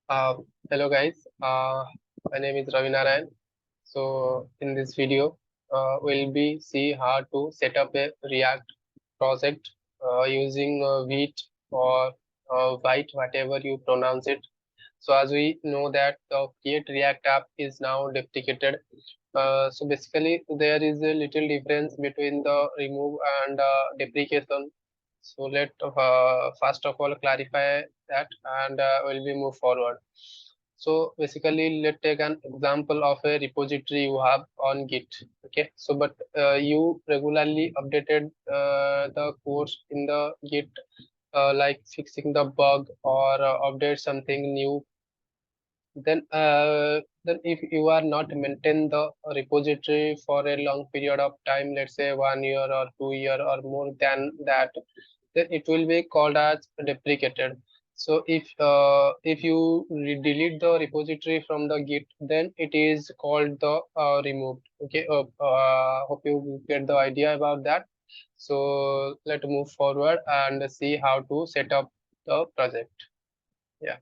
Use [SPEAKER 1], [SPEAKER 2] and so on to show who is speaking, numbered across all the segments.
[SPEAKER 1] Uh, Hello guys, my name is Ravi. So in this video, we'll be see how to set up a React project using Vite or Vite, whatever you pronounce it. So as we know that the Create React app is now deprecated. So basically, there is a little difference between the remove and deprecation. So let first of all clarify that, and will we move forward. So basically, let's take an example of a repository you have on Git. Okay, so but you regularly updated the codes in the Git, like fixing the bug or update something new. Then if you are not maintain the repository for a long period of time, let's say 1 year or 2 year or more than that, then it will be called as deprecated. So if you delete the repository from the Git, then it is called the removed. Okay, hope you get the idea about that. So let's move forward and see how to set up the project. Yeah.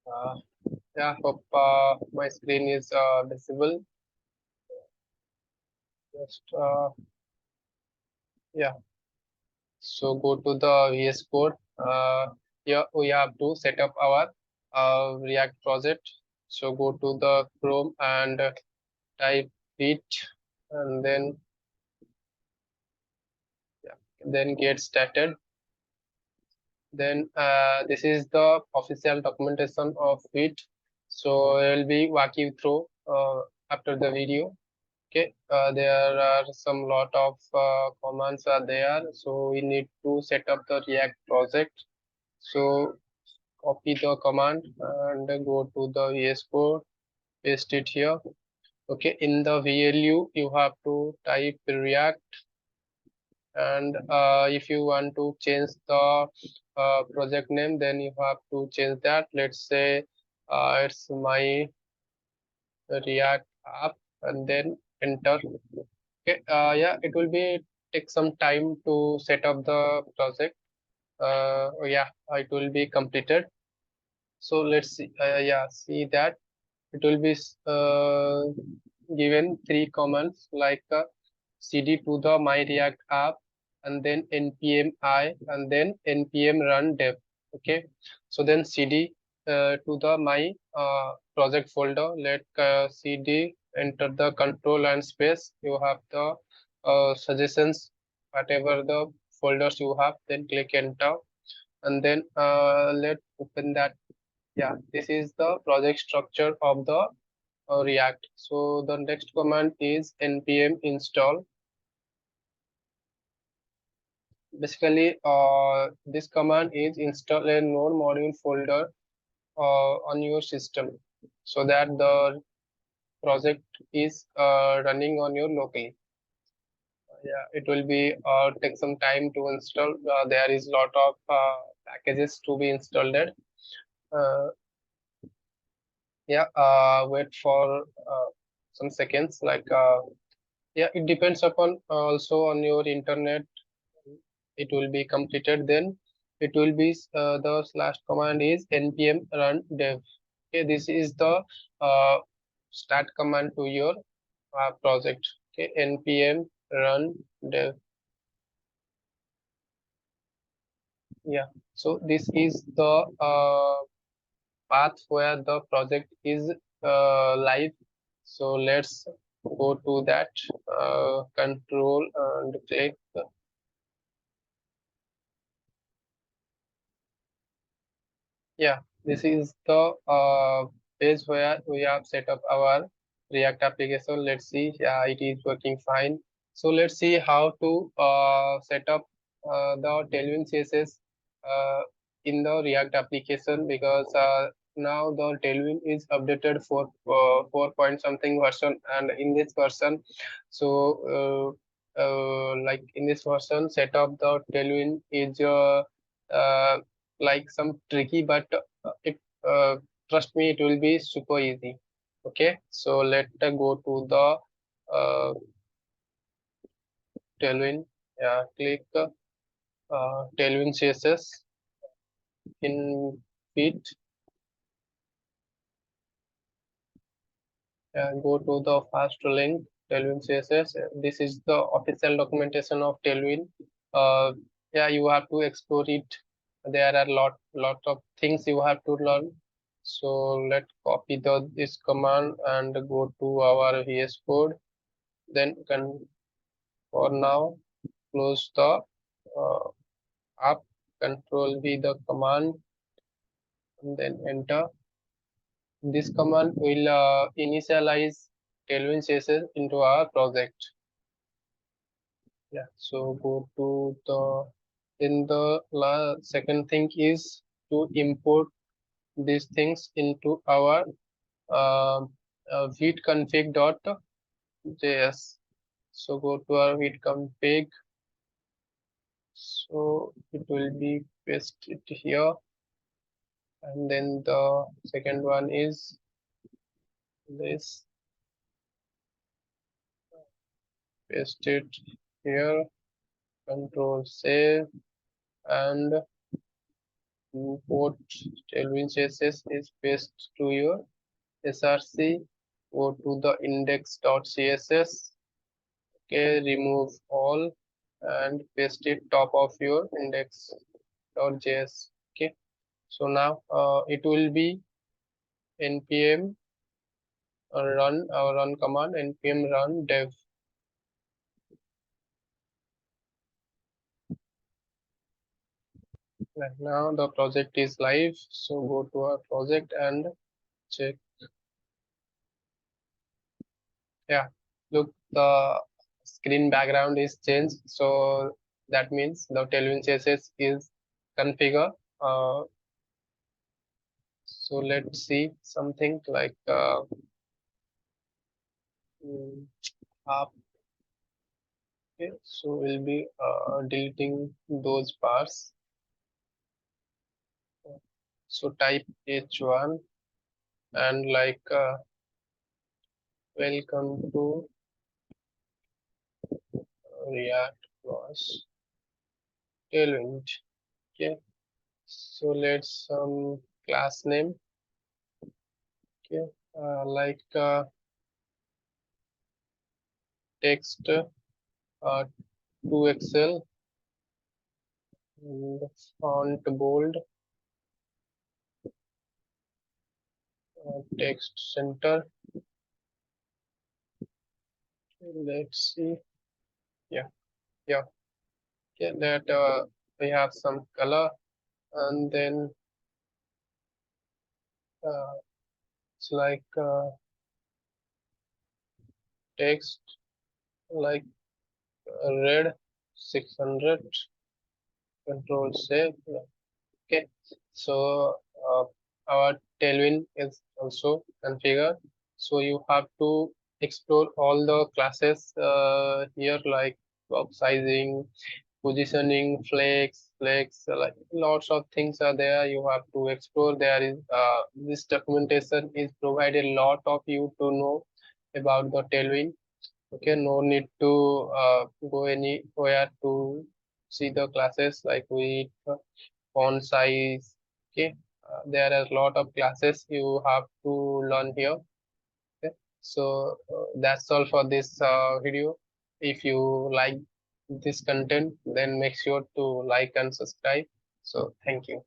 [SPEAKER 1] Uh, Yeah, hope my screen is visible. Just yeah. So go to the VS Code. Here we have to set up our React project. So go to the Chrome and type it, and then yeah, then get started. Then this is the official documentation of it. So I will be walking through after the video. Okay, there are some lot of commands are there, so we need to set up the React project. So copy the command and go to the VS Code, paste it here. Okay, in the VLU you have to type React, and if you want to change the project name, then you have to change that. Let's say it's my React app, and then enter. Okay, yeah, it will be take some time to set up the project. Yeah, it will be completed. So let's see. Yeah, see that it will be given three commands like cd to the my React app, and then npm I, and then npm run dev. Okay, so then cd to the my project folder. Let cd enter the control and space. You have the suggestions, whatever the folders you have, then click enter, and then let open that. Yeah, this is the project structure of the React. So the next command is npm install. Basically, this command is install a node module folder on your system, so that the project is running on your locally. Yeah, it will be take some time to install. There is lot of packages to be installed. Uh, yeah, wait for some seconds. Like yeah, it depends upon also on your internet. It will be completed. Then it will be the slash command is npm run dev. Okay, this is the uh, start command to your project. Okay, npm run dev. Yeah, so this is the path where the project is live. So let's go to that control and click. Yeah, this is the page where we have set up our React application. Let's see. Yeah, it is working fine. So let's see how to set up the Tailwind CSS in the React application, because now the Tailwind is updated for 4 point something version, and in this version, so like in this version, set up the Tailwind is uh, like some tricky, but it trust me, it will be super easy. Okay, so let go to the uh, Tailwind. Yeah, click. Tailwind CSS in Vite. Go to the first link, Tailwind CSS. This is the official documentation of Tailwind. Yeah, you have to explore it. There are lot of things you have to learn. So let's copy this command and go to our VS Code. Then can for now close the uh, app. Control V the command and then enter. This command will initialize Tailwind CSS into our project. Yeah, so go to the then the second thing is to import these things into our vite config.js. So go to our vite config. So it will be pasted here, and then the second one is this, paste it here, control save, and import Tailwind CSS is paste to your src. Go to the index.css. Okay, remove all and paste it top of your index.js. Okay, so now it will be npm run our run command, npm run dev. Right now the project is live, so go to our project and check. Yeah, look, the screen background is changed, so that means the Tailwind CSS is configured. So let's see something like mm, app. Okay, so we'll be deleting those parts. So type h1 and like welcome to React plus Tailwind. Okay, so let's class name. Okay, like text 2XL and font bold, text center. Let's see. Yeah, yeah. Okay, that we have some color, and then it's like text like red 600. Control save. Okay, so our Tailwind is also configured. So you have to explore all the classes here, like box sizing, positioning, flex, like lots of things are there. You have to explore. There is this documentation is provided a lot of you to know about the Tailwind. Okay, no need to go anywhere to see the classes like with font size. Okay, there are a lot of classes you have to learn here. Okay, so that's all for this video. If you like this content, then make sure to like and subscribe. So thank you.